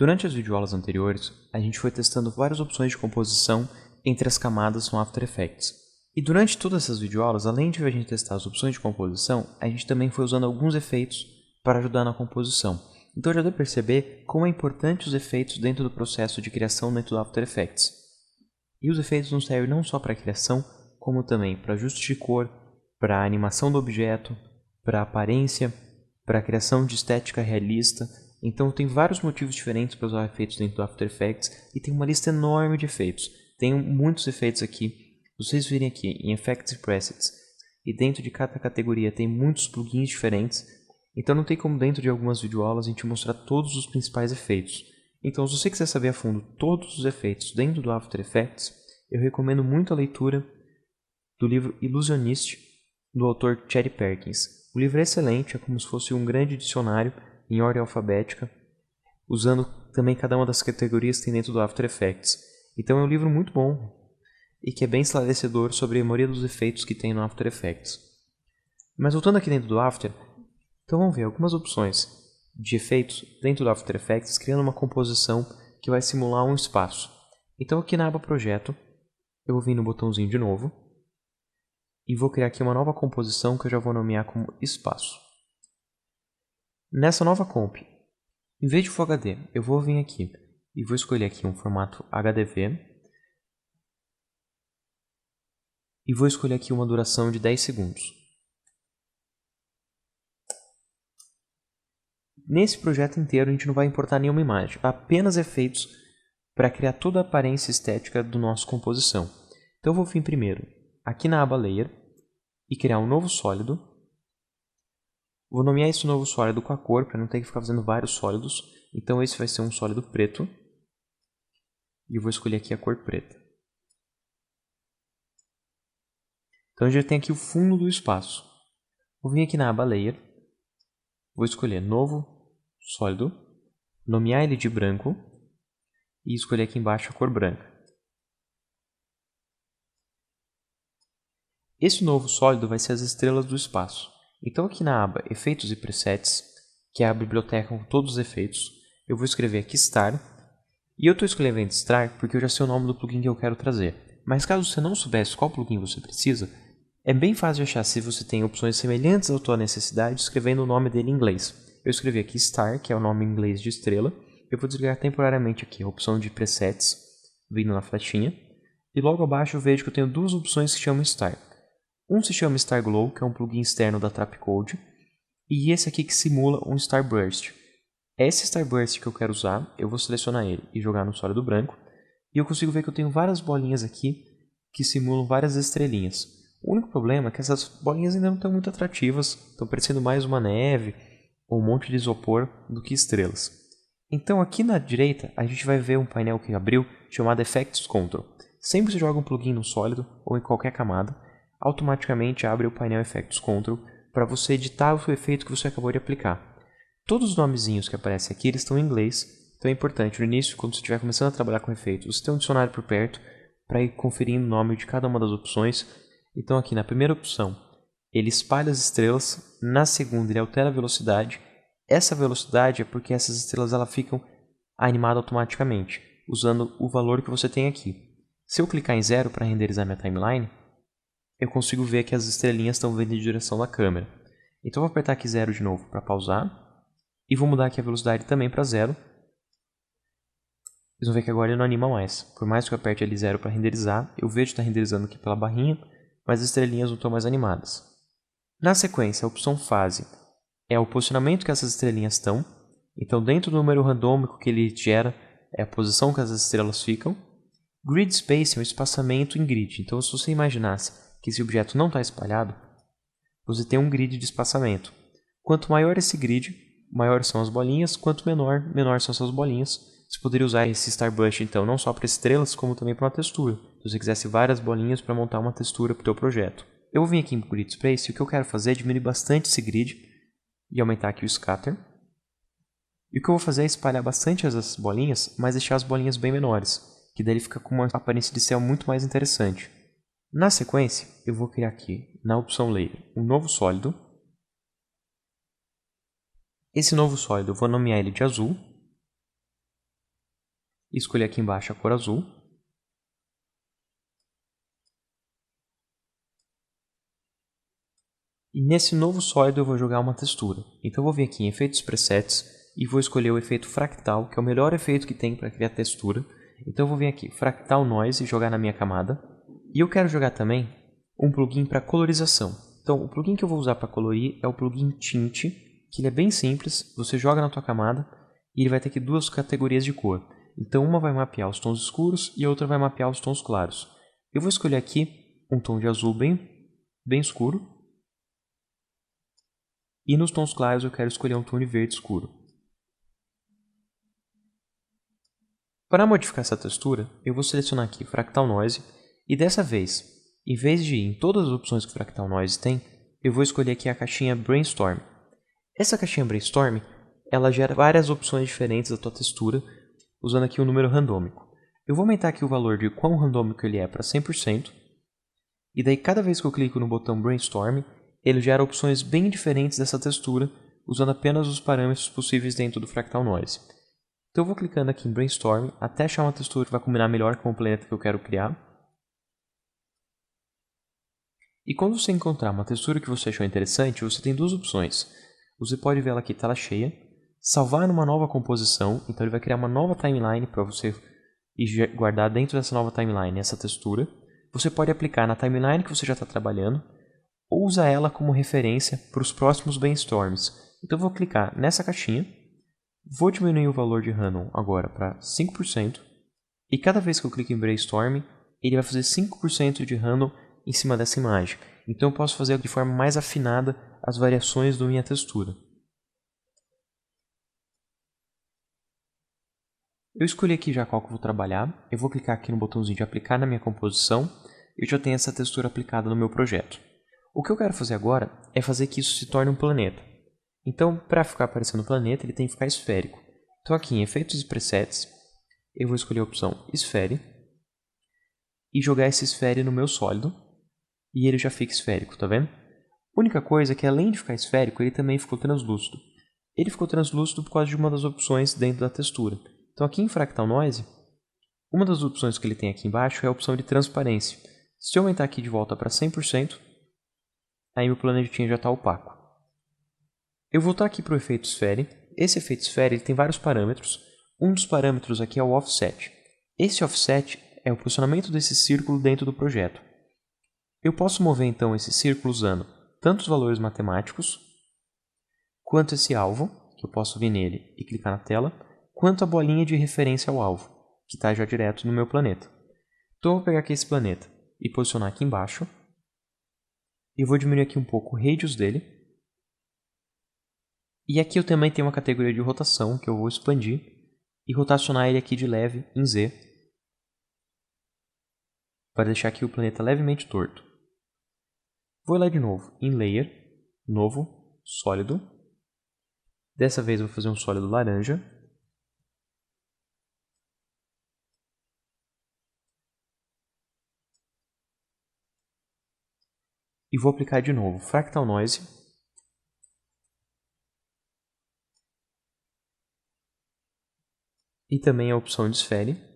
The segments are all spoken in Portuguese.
Durante as videoaulas anteriores, a gente foi testando várias opções de composição entre as camadas no After Effects. E durante todas essas videoaulas, além de a gente testar as opções de composição, a gente também foi usando alguns efeitos para ajudar na composição. Então já deu para perceber como é importante os efeitos dentro do processo de criação dentro do After Effects. E os efeitos não servem não só para a criação, como também para ajuste de cor, para a animação do objeto, para a aparência, para a criação de estética realista. Então tem vários motivos diferentes para usar efeitos dentro do After Effects e tem uma lista enorme de efeitos. Tem muitos efeitos aqui. Se vocês virem aqui em Effects e Presets, e dentro de cada categoria tem muitos plugins diferentes, então não tem como dentro de algumas videoaulas a gente mostrar todos os principais efeitos. Então se você quiser saber a fundo todos os efeitos dentro do After Effects, eu recomendo muito a leitura do livro Illusionist, do autor Chet Perkins. O livro é excelente, é como se fosse um grande dicionário em ordem alfabética, usando também cada uma das categorias que tem dentro do After Effects. Então é um livro muito bom e que é bem esclarecedor sobre a maioria dos efeitos que tem no After Effects. Mas voltando aqui dentro do After, então vamos ver algumas opções de efeitos dentro do After Effects, criando uma composição que vai simular um espaço. Então aqui na aba Projeto, eu vou vir no botãozinho de novo e vou criar aqui uma nova composição que eu já vou nomear como espaço. Nessa nova comp, em vez de Full HD, eu vou vir aqui e vou escolher aqui um formato HDV e vou escolher aqui uma duração de 10 segundos. Nesse projeto inteiro a gente não vai importar nenhuma imagem, apenas efeitos para criar toda a aparência estética do nosso composição. Então eu vou vir primeiro aqui na aba Layer e criar um novo sólido. Vou nomear esse novo sólido com a cor para não ter que ficar fazendo vários sólidos. Então esse vai ser um sólido preto e eu vou escolher aqui a cor preta. Então já tem aqui o fundo do espaço. Vou vir aqui na aba Layer, vou escolher novo sólido, nomear ele de branco e escolher aqui embaixo a cor branca. Esse novo sólido vai ser as estrelas do espaço. Então aqui na aba Efeitos e Presets, que é a biblioteca com todos os efeitos, eu vou escrever aqui Star. E eu estou escrevendo Star porque eu já sei o nome do plugin que eu quero trazer. Mas caso você não soubesse qual plugin você precisa, é bem fácil de achar se você tem opções semelhantes à tua necessidade escrevendo o nome dele em inglês. Eu escrevi aqui Star, que é o nome em inglês de estrela. Eu vou desligar temporariamente aqui a opção de Presets, vindo na flechinha. E logo abaixo eu vejo que eu tenho duas opções que chamam Star. Um se chama Star Glow, que é um plugin externo da Trapcode. E esse aqui que simula um Starburst. É esse Starburst que eu quero usar, eu vou selecionar ele e jogar no sólido branco. E eu consigo ver que eu tenho várias bolinhas aqui que simulam várias estrelinhas. O único problema é que essas bolinhas ainda não estão muito atrativas, estão parecendo mais uma neve ou um monte de isopor do que estrelas. Então aqui na direita a gente vai ver um painel que abriu chamado Effects Control. Sempre que você joga um plugin no sólido ou em qualquer camada, automaticamente abre o painel Effects Control para você editar o efeito que você acabou de aplicar. Todos os nomezinhos que aparecem aqui eles estão em inglês, então é importante no início, quando você estiver começando a trabalhar com efeitos, você tem um dicionário por perto para ir conferindo o nome de cada uma das opções. Então aqui na primeira opção, ele espalha as estrelas, na segunda ele altera a velocidade. Essa velocidade é porque essas estrelas elas ficam animadas automaticamente, usando o valor que você tem aqui. Se eu clicar em 0 para renderizar minha timeline, eu consigo ver que as estrelinhas estão vindo em direção da câmera. Então eu vou apertar aqui 0 de novo para pausar, e vou mudar aqui a velocidade também para 0. Vocês vão ver que agora ele não anima mais. Por mais que eu aperte ali 0 para renderizar, eu vejo que está renderizando aqui pela barrinha, mas as estrelinhas não estão mais animadas. Na sequência, a opção Fase é o posicionamento que essas estrelinhas estão. Então, dentro do número randômico que ele gera, é a posição que as estrelas ficam. Grid Space é o espaçamento em grid. Então, se você imaginasse que esse objeto não está espalhado, você tem um grid de espaçamento. Quanto maior esse grid, maiores são as bolinhas. Quanto menor, menor são essas bolinhas. Você poderia usar esse Starburst, então, não só para estrelas, como também para uma textura. Se você quisesse várias bolinhas para montar uma textura para o teu projeto. Eu vou vir aqui em Grid Space e o que eu quero fazer é diminuir bastante esse grid e aumentar aqui o Scatter. E o que eu vou fazer é espalhar bastante essas bolinhas, mas deixar as bolinhas bem menores, que daí ele fica com uma aparência de céu muito mais interessante. Na sequência, eu vou criar aqui, na opção Layer, um novo sólido. Esse novo sólido eu vou nomear ele de azul. e escolher aqui embaixo a cor azul. E nesse novo sólido eu vou jogar uma textura. Então eu vou vir aqui em Efeitos Presets e vou escolher o efeito Fractal, que é o melhor efeito que tem para criar textura. Então eu vou vir aqui, Fractal Noise, e jogar na minha camada. E eu quero jogar também um plugin para colorização. Então o plugin que eu vou usar para colorir é o plugin Tint, que ele é bem simples, você joga na tua camada e ele vai ter aqui duas categorias de cor. Então uma vai mapear os tons escuros e a outra vai mapear os tons claros. Eu vou escolher aqui um tom de azul bem escuro. E nos tons claros eu quero escolher um tom de verde escuro. Para modificar essa textura, eu vou selecionar aqui Fractal Noise e dessa vez, em vez de ir em todas as opções que o Fractal Noise tem, eu vou escolher aqui a caixinha Brainstorm. Essa caixinha Brainstorm, ela gera várias opções diferentes da tua textura, usando aqui um número randômico. Eu vou aumentar aqui o valor de quão randômico ele é para 100%, e daí cada vez que eu clico no botão Brainstorm, ele gera opções bem diferentes dessa textura, usando apenas os parâmetros possíveis dentro do Fractal Noise. Então eu vou clicando aqui em Brainstorm até achar uma textura que vai combinar melhor com o planeta que eu quero criar. E quando você encontrar uma textura que você achou interessante, você tem duas opções. Você pode ver ela aqui tela cheia, salvar numa nova composição, então ele vai criar uma nova timeline para você guardar dentro dessa nova timeline essa textura. Você pode aplicar na timeline que você já está trabalhando, ou usar ela como referência para os próximos brainstorms. Então eu vou clicar nessa caixinha, vou diminuir o valor de random agora para 5%, e cada vez que eu clico em brainstorm, ele vai fazer 5% de random em cima dessa imagem. Então eu posso fazer de forma mais afinada as variações da minha textura. Eu escolhi aqui já qual que eu vou trabalhar, eu vou clicar aqui no botãozinho de aplicar na minha composição, e eu já tenho essa textura aplicada no meu projeto. O que eu quero fazer agora é fazer que isso se torne um planeta. Então, para ficar parecendo um planeta, ele tem que ficar esférico. Então aqui em Efeitos e Presets, eu vou escolher a opção Esfere e jogar esse esfere no meu sólido, e ele já fica esférico, tá vendo? A única coisa é que além de ficar esférico, ele também ficou translúcido. Ele ficou translúcido por causa de uma das opções dentro da textura. Então aqui em Fractal Noise, uma das opções que ele tem aqui embaixo é a opção de transparência. Se eu aumentar aqui de volta para 100%, aí meu planetinha já está opaco. Eu vou voltar aqui para o efeito Sphere. Esse efeito Sphere ele tem vários parâmetros. Um dos parâmetros aqui é o Offset. Esse Offset é o posicionamento desse círculo dentro do projeto. Eu posso mover então esse círculo usando tanto os valores matemáticos, quanto esse alvo, que eu posso vir nele e clicar na tela, quanto a bolinha de referência ao alvo, que está já direto no meu planeta. Então eu vou pegar aqui esse planeta e posicionar aqui embaixo. Eu vou diminuir aqui um pouco o radius dele. E aqui eu também tenho uma categoria de rotação que eu vou expandir e rotacionar ele aqui de leve em Z, para deixar aqui o planeta levemente torto. Vou lá de novo em Layer, Novo, Sólido. Dessa vez eu vou fazer um sólido laranja. E vou aplicar de novo Fractal Noise. E também a opção de Sphere.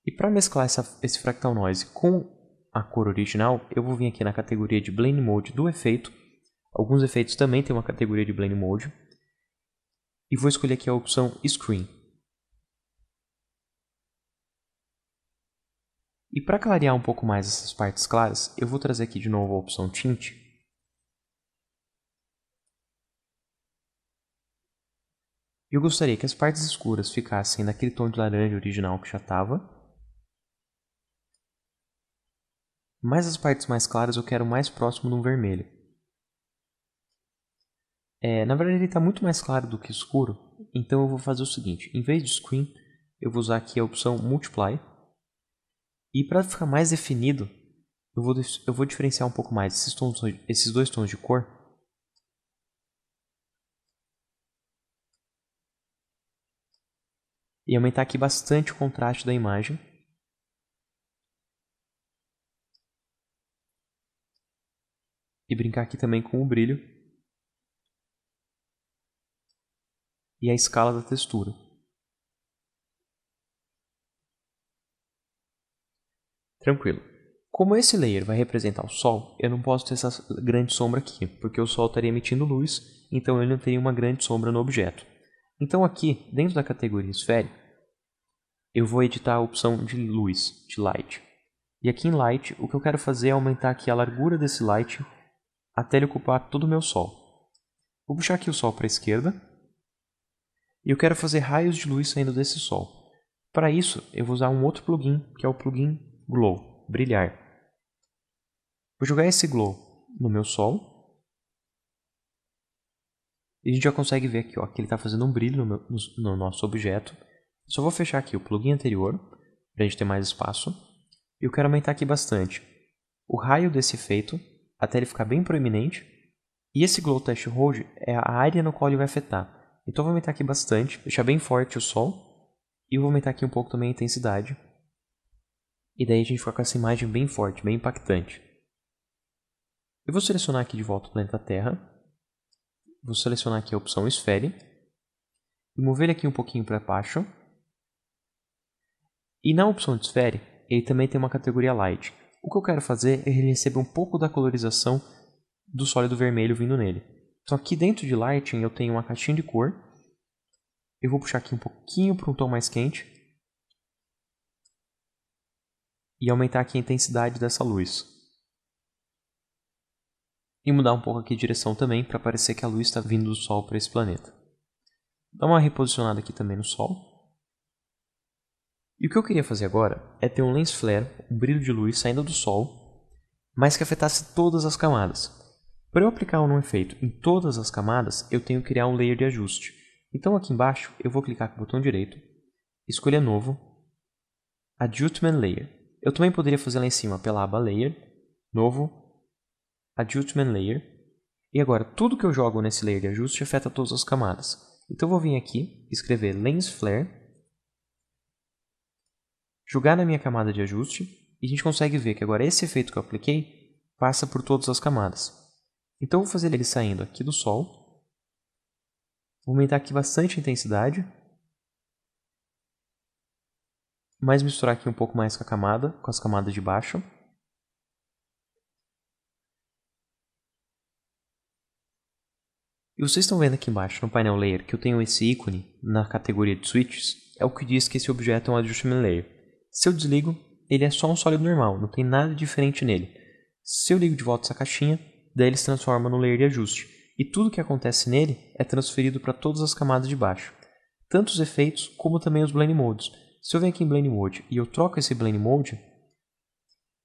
E para mesclar esse Fractal Noise com a cor original, eu vou vir aqui na categoria de Blend Mode do efeito. Alguns efeitos também têm uma categoria de Blend Mode. E vou escolher aqui a opção Screen. E para clarear um pouco mais essas partes claras, eu vou trazer aqui de novo a opção Tint. E eu gostaria que as partes escuras ficassem naquele tom de laranja original que já estava. Mas as partes mais claras eu quero mais próximo de um vermelho. Na verdade ele está muito mais claro do que escuro, então eu vou fazer o seguinte. Em vez de Screen, eu vou usar aqui a opção Multiply. E para ficar mais definido, eu vou diferenciar um pouco mais esses dois tons de cor. E aumentar aqui bastante o contraste da imagem. E brincar aqui também com o brilho. e a escala da textura. Tranquilo. Como esse layer vai representar o Sol, eu não posso ter essa grande sombra aqui, porque o Sol estaria emitindo luz, então ele não teria uma grande sombra no objeto. Então aqui, dentro da categoria Sphere, eu vou editar a opção de luz, de Light. E aqui em Light, o que eu quero fazer é aumentar aqui a largura desse Light até ele ocupar todo o meu Sol. Vou puxar aqui o Sol para a esquerda, e eu quero fazer raios de luz saindo desse Sol. Para isso, eu vou usar um outro plugin, que é o plugin Glow, brilhar. Vou jogar esse Glow no meu Sol. E a gente já consegue ver aqui ó, que ele está fazendo um brilho no nosso objeto. Só vou fechar aqui o plugin anterior, para a gente ter mais espaço. E eu quero aumentar aqui bastante o raio desse efeito, até ele ficar bem proeminente. E esse Glow Threshold é a área no qual ele vai afetar. Então eu vou aumentar aqui bastante, deixar bem forte o Sol. E eu vou aumentar aqui um pouco também a intensidade. E daí a gente fica com essa imagem bem forte, bem impactante. Eu vou selecionar aqui de volta o planeta Terra. Vou selecionar aqui a opção Sphere. E mover ele aqui um pouquinho para baixo. E na opção de Sphere, ele também tem uma categoria Light. O que eu quero fazer é ele receber um pouco da colorização do sólido vermelho vindo nele. Então aqui dentro de Lighting eu tenho uma caixinha de cor. Eu vou puxar aqui um pouquinho para um tom mais quente. E aumentar aqui a intensidade dessa luz. E mudar um pouco aqui de direção também, para parecer que a luz está vindo do Sol para esse planeta. Dá uma reposicionada aqui também no Sol. E o que eu queria fazer agora é ter um lens flare, um brilho de luz saindo do Sol, mas que afetasse todas as camadas. Para eu aplicar um efeito em todas as camadas, eu tenho que criar um layer de ajuste. Então aqui embaixo, eu vou clicar com o botão direito, escolher Novo, Adjustment Layer. Eu também poderia fazer lá em cima pela aba Layer, Novo, Adjustment Layer. E agora, tudo que eu jogo nesse layer de ajuste afeta todas as camadas. Então eu vou vir aqui, escrever Lens Flare, jogar na minha camada de ajuste, e a gente consegue ver que agora esse efeito que eu apliquei passa por todas as camadas. Então eu vou fazer ele saindo aqui do Sol, vou aumentar aqui bastante a intensidade, mas misturar aqui um pouco mais com as camadas de baixo. E vocês estão vendo aqui embaixo no painel Layer que eu tenho esse ícone na categoria de Switches, é o que diz que esse objeto é um Adjustment Layer. Se eu desligo, ele é só um sólido normal, não tem nada diferente nele. Se eu ligo de volta essa caixinha, daí ele se transforma no Layer de ajuste. E tudo que acontece nele é transferido para todas as camadas de baixo. Tanto os efeitos, como também os Blend Modes. Se eu venho aqui em Blend Mode e eu troco esse Blend Mode,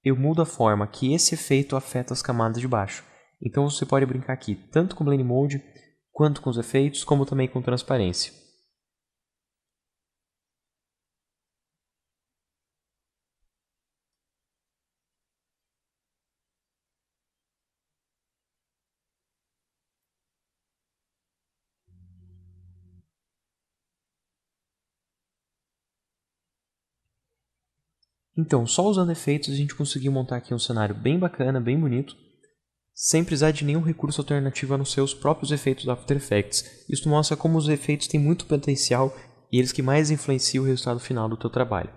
eu mudo a forma que esse efeito afeta as camadas de baixo. Então você pode brincar aqui tanto com Blend Mode, quanto com os efeitos, como também com transparência. Então, só usando efeitos a gente conseguiu montar aqui um cenário bem bacana, bem bonito, sem precisar de nenhum recurso alternativo a não ser os próprios efeitos do After Effects. Isso mostra como os efeitos têm muito potencial e eles que mais influenciam o resultado final do teu trabalho.